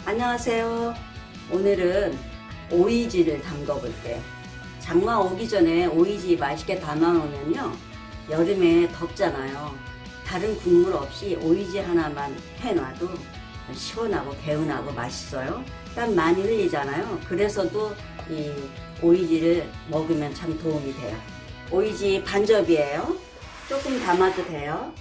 안녕하세요. 오늘은 오이지를 담가 볼게요. 장마 오기 전에 오이지 맛있게 담아 놓으면요, 여름에 덥잖아요. 다른 국물 없이 오이지 하나만 해놔도 시원하고 개운하고 맛있어요. 땀 많이 흘리잖아요. 그래서도 이 오이지를 먹으면 참 도움이 돼요. 오이지 반접이에요. 조금 담아도 돼요.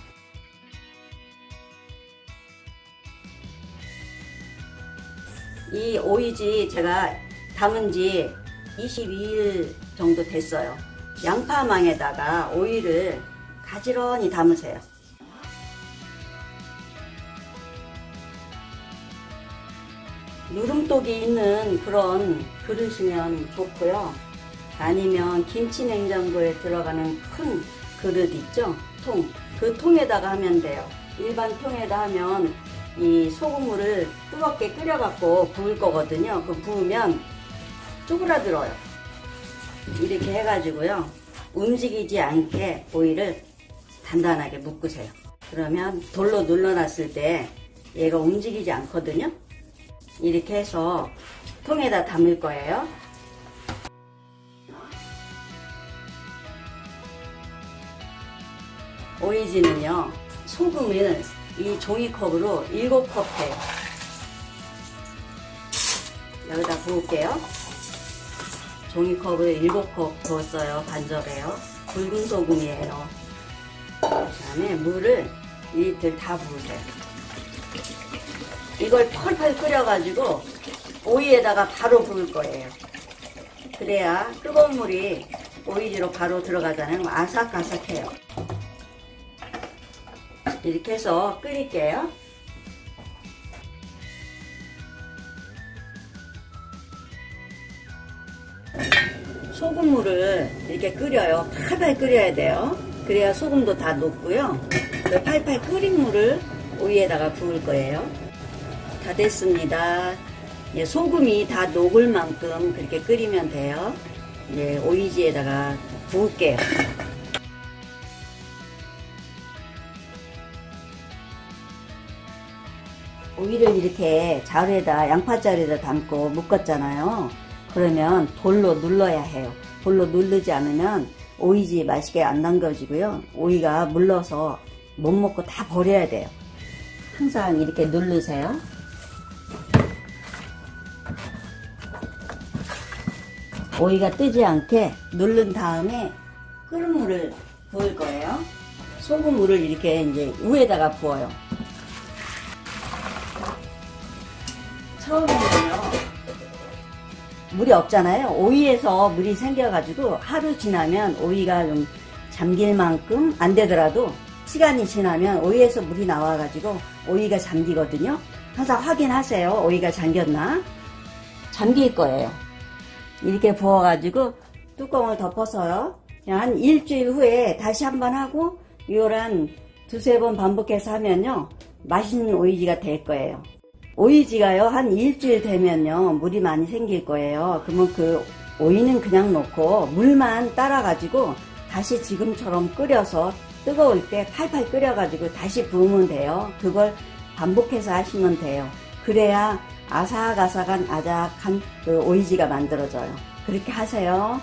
이 오이지 제가 담은 지 22일 정도 됐어요. 양파망에다가 오이를 가지런히 담으세요. 누름독이 있는 그런 그릇이면 좋고요. 아니면 김치 냉장고에 들어가는 큰 그릇 있죠? 통. 그 통에다가 하면 돼요. 일반 통에다 하면 이 소금물을 뜨겁게 끓여갖고 부을 거거든요. 그 부으면 쪼그라들어요. 이렇게 해가지고요, 움직이지 않게 오이를 단단하게 묶으세요. 그러면 돌로 눌러놨을 때 얘가 움직이지 않거든요. 이렇게 해서 통에다 담을 거예요. 오이지는요, 소금을 이 종이컵으로 7컵 해요. 여기다 부을게요. 종이컵을 7컵 부었어요. 반접해요. 굵은 소금이에요. 그 다음에 물을 2리터 다 부으세요. 이걸 펄펄 끓여가지고 오이에다가 바로 부을 거예요. 그래야 뜨거운 물이 오이지로 바로 들어가잖아요. 아삭아삭해요. 이렇게 해서 끓일게요. 소금물을 이렇게 끓여요. 팔팔 끓여야 돼요. 그래야 소금도 다 녹고요. 그 팔팔 끓인 물을 오이에다가 부을 거예요. 다 됐습니다. 이제 소금이 다 녹을 만큼 그렇게 끓이면 돼요. 이제 오이지에다가 부을게요. 오이를 이렇게 자루에다, 양파자루에다 담고 묶었잖아요. 그러면 돌로 눌러야 해요. 돌로 누르지 않으면 오이지 맛있게 안 담겨지고요. 오이가 물러서 못 먹고 다 버려야 돼요. 항상 이렇게 누르세요. 오이가 뜨지 않게 누른 다음에 끓은 물을 부을 거예요. 소금물을 이렇게 이제 위에다가 부어요. 처음에는요, 물이 없잖아요. 오이에서 물이 생겨가지고 하루 지나면 오이가 좀 잠길 만큼 안 되더라도 시간이 지나면 오이에서 물이 나와가지고 오이가 잠기거든요. 항상 확인하세요. 오이가 잠겼나? 잠길 거예요. 이렇게 부어가지고 뚜껑을 덮어서요, 한 일주일 후에 다시 한번 하고 이걸 한 2~3번 반복해서 하면요, 맛있는 오이지가 될 거예요. 오이지가요, 한 일주일 되면요, 물이 많이 생길 거예요. 그러면 그 오이는 그냥 놓고 물만 따라가지고 다시 지금처럼 끓여서 뜨거울 때 팔팔 끓여가지고 다시 부으면 돼요. 그걸 반복해서 하시면 돼요. 그래야 아삭아삭한 아작한 그 오이지가 만들어져요. 그렇게 하세요.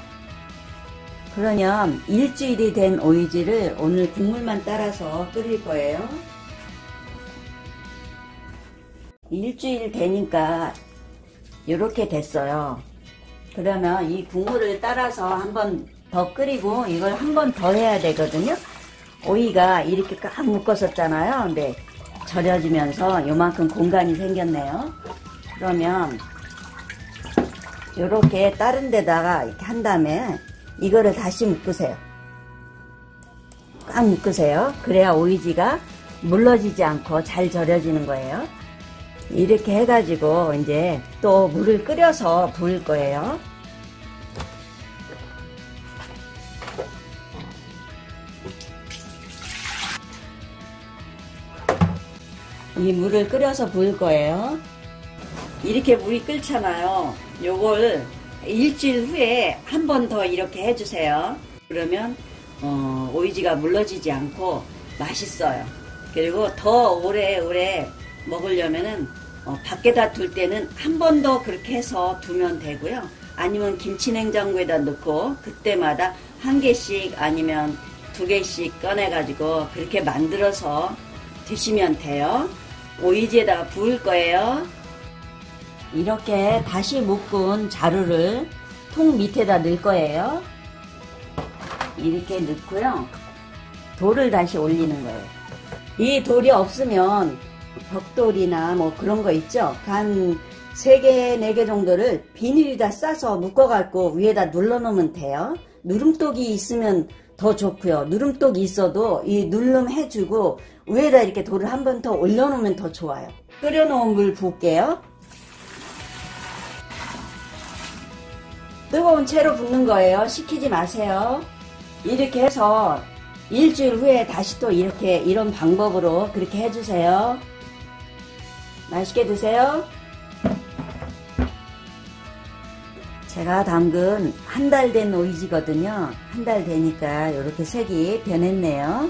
그러면 일주일이 된 오이지를 오늘 국물만 따라서 끓일 거예요. 일주일 되니까 이렇게 됐어요. 그러면 이 국물을 따라서 한 번 더 끓이고 이걸 한 번 더 해야 되거든요. 오이가 이렇게 꽉 묶었었잖아요. 근데 절여지면서 요만큼 공간이 생겼네요. 그러면 이렇게 다른 데다가 이렇게 한 다음에 이거를 다시 묶으세요. 꽉 묶으세요. 그래야 오이지가 물러지지 않고 잘 절여지는 거예요. 이렇게 해가지고 이제 또 물을 끓여서 부을 거예요. 이 물을 끓여서 부을 거예요. 이렇게 물이 끓잖아요. 요걸 일주일 후에 한 번 더 이렇게 해주세요. 그러면 오이지가 물러지지 않고 맛있어요. 그리고 더 오래오래 먹으려면은 밖에다 둘 때는 한 번 더 그렇게 해서 두면 되고요. 아니면 김치냉장고에다 넣고 그때마다 한 개씩 아니면 두 개씩 꺼내가지고 그렇게 만들어서 드시면 돼요. 오이지에다가 부을 거예요. 이렇게 다시 묶은 자루를 통 밑에다 넣을 거예요. 이렇게 넣고요. 돌을 다시 올리는 거예요. 이 돌이 없으면 벽돌이나 뭐 그런 거 있죠. 한 3개, 4개 정도를 비닐에다 싸서 묶어갖고 위에다 눌러놓으면 돼요. 누름독이 있으면 더 좋고요. 누름독이 있어도 이 누름 해주고 위에다 이렇게 돌을 한 번 더 올려놓으면 더 좋아요. 끓여놓은 물 부을게요. 뜨거운 채로 붓는 거예요. 식히지 마세요. 이렇게 해서 일주일 후에 다시 또 이렇게 이런 방법으로 그렇게 해주세요. 맛있게 드세요. 제가 담근 한 달 된 오이지거든요. 한 달 되니까 이렇게 색이 변했네요.